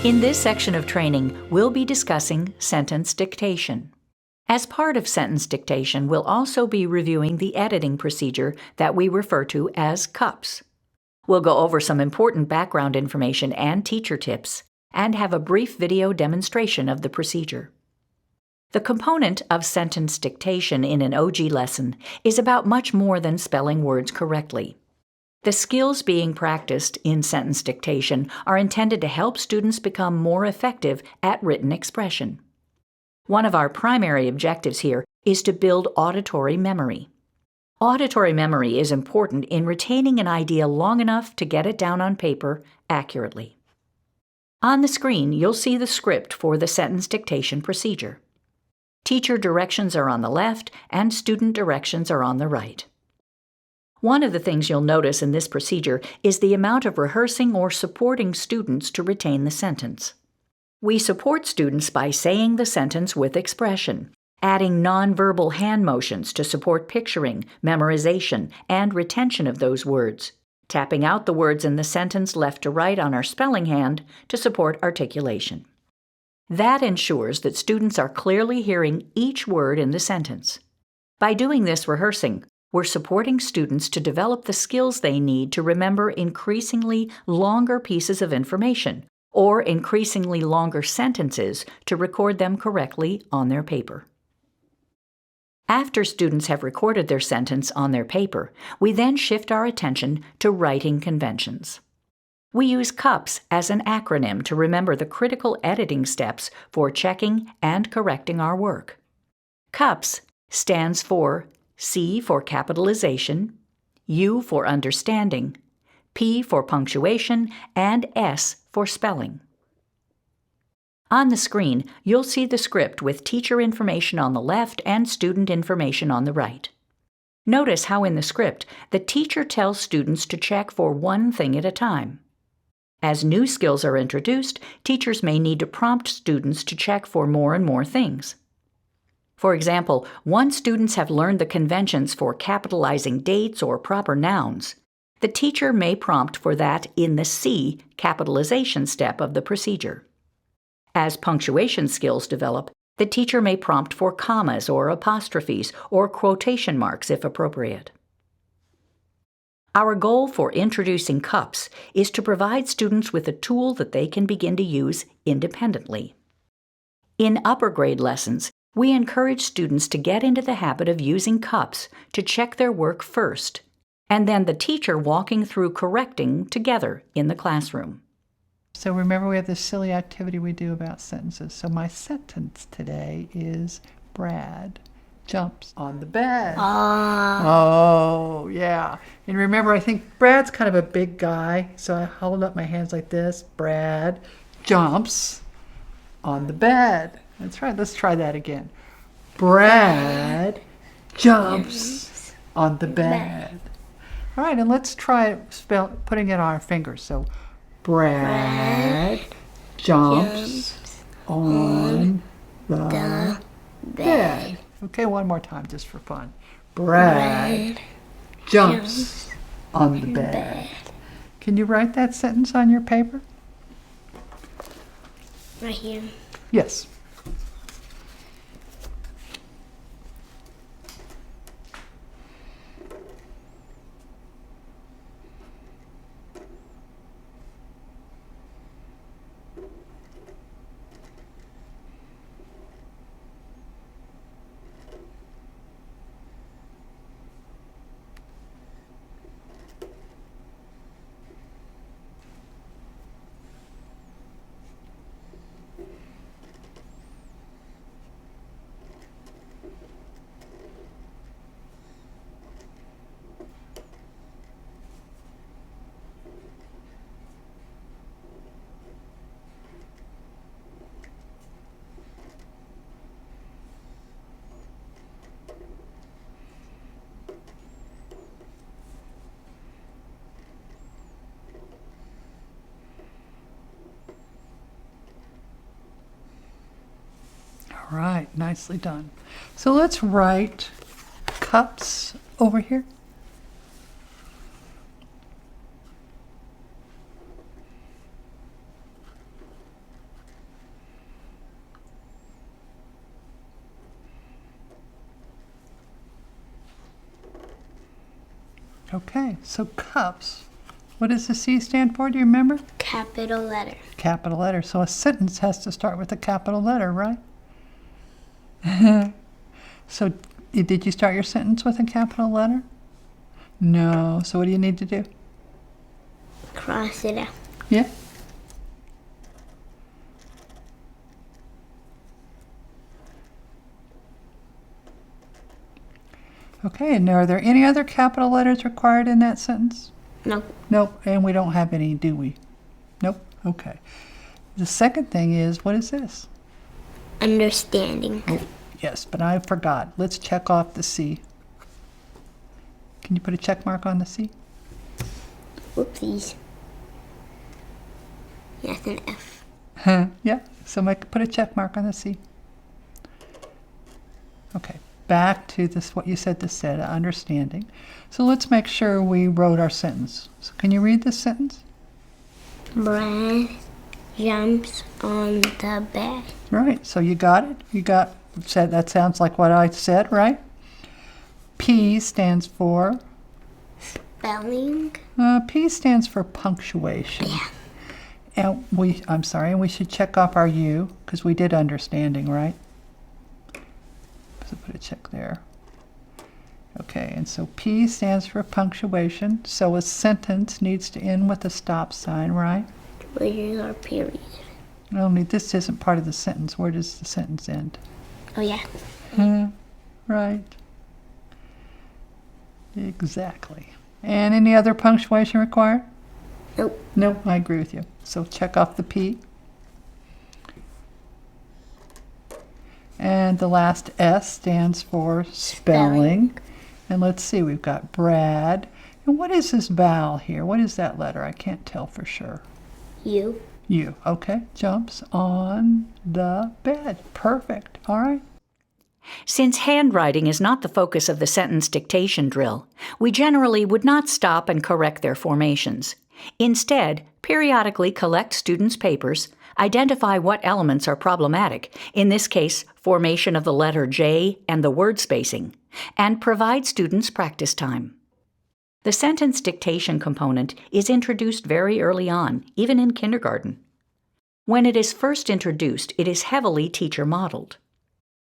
In this section of training, we'll be discussing sentence dictation. As part of sentence dictation, we'll also be reviewing the editing procedure that we refer to as CUPS. We'll go over some important background information and teacher tips, and have a brief video demonstration of the procedure. The component of sentence dictation in an OG lesson is about much more than spelling words correctly. The skills being practiced in sentence dictation are intended to help students become more effective at written expression. One of our primary objectives here is to build auditory memory. Auditory memory is important in retaining an idea long enough to get it down on paper accurately. On the screen, you'll see the script for the sentence dictation procedure. Teacher directions are on the left and student directions are on the right. One of the things you'll notice in this procedure is the amount of rehearsing or supporting students to retain the sentence. We support students by saying the sentence with expression, adding nonverbal hand motions to support picturing, memorization, and retention of those words, tapping out the words in the sentence left to right on our spelling hand to support articulation. That ensures that students are clearly hearing each word in the sentence. By doing this rehearsing, we're supporting students to develop the skills they need to remember increasingly longer pieces of information or increasingly longer sentences to record them correctly on their paper. After students have recorded their sentence on their paper, we then shift our attention to writing conventions. We use CUPS as an acronym to remember the critical editing steps for checking and correcting our work. CUPS stands for C for capitalization, U for understanding, P for punctuation, and S for spelling. On the screen, you'll see the script with teacher information on the left and student information on the right. Notice how in the script, the teacher tells students to check for one thing at a time. As new skills are introduced, teachers may need to prompt students to check for more and more things. For example, once students have learned the conventions for capitalizing dates or proper nouns, the teacher may prompt for that in the C capitalization step of the procedure. As punctuation skills develop, the teacher may prompt for commas or apostrophes or quotation marks if appropriate. Our goal for introducing CUPS is to provide students with a tool that they can begin to use independently. In upper grade lessons, we encourage students to get into the habit of using CUPS to check their work first, and then the teacher walking through correcting together in the classroom. So remember, we have this silly activity we do about sentences. So my sentence today is Brad jumps on the bed. Oh, yeah. And remember, I think Brad's kind of a big guy, so I hold up my hands like this. Brad jumps on the bed. That's right. Let's try that again. Brad jumps on the bed. All right, and let's try putting it on our fingers. So Brad jumps on the bed. Okay, one more time just for fun. Brad jumps on the bed. Can you write that sentence on your paper? Right here. Yes. All right, nicely done. So let's write cups over here. Okay, so cups. What does the C stand for? Do you remember? Capital letter. Capital letter. So a sentence has to start with a capital letter, right? So did you start your sentence with a capital letter? No. So what do you need to do? Cross it out. Yeah. Okay, and are there any other capital letters required in that sentence? Nope. Nope, and we don't have any, do we? Nope, okay. The second thing is, what is this? Understanding. Oh, yes, but I forgot. Let's check off the C. Can you put a check mark on the C? Whoopsies. Yes, an F. Yeah, so put a check mark on the C. Okay, back to this, what you said this said, understanding. So let's make sure we wrote our sentence. So can you read this sentence? Brad jumps on the bed. Right, so you got it? Said that sounds like what I said, right? P stands for? Spelling. P stands for punctuation. Yeah. And we should check off our U, because we did understanding, right? So put a check there. Okay, and so P stands for punctuation. So a sentence needs to end with a stop sign, right? Which is our period. Only this isn't part of the sentence. Where does the sentence end? Oh, yeah. Right. Exactly. And any other punctuation required? Nope. Nope, I agree with you. So check off the P. And the last S stands for spelling. And let's see, we've got Brad. And what is this vowel here? What is that letter? I can't tell for sure. U. U, okay. Jumps on the bed. Perfect. All right. Since handwriting is not the focus of the sentence dictation drill, we generally would not stop and correct their formations. Instead, periodically collect students' papers, identify what elements are problematic, in this case, formation of the letter J and the word spacing, and provide students practice time. The sentence dictation component is introduced very early on, even in kindergarten. When it is first introduced, it is heavily teacher-modeled.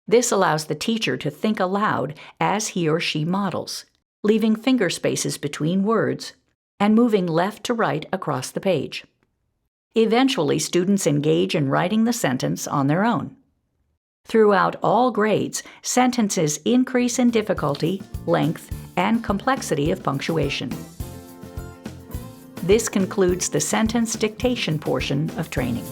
This allows the teacher to think aloud as he or she models, leaving finger spaces between words and moving left to right across the page. Eventually, students engage in writing the sentence on their own. Throughout all grades, sentences increase in difficulty, length, and complexity of punctuation. This concludes the sentence dictation portion of training.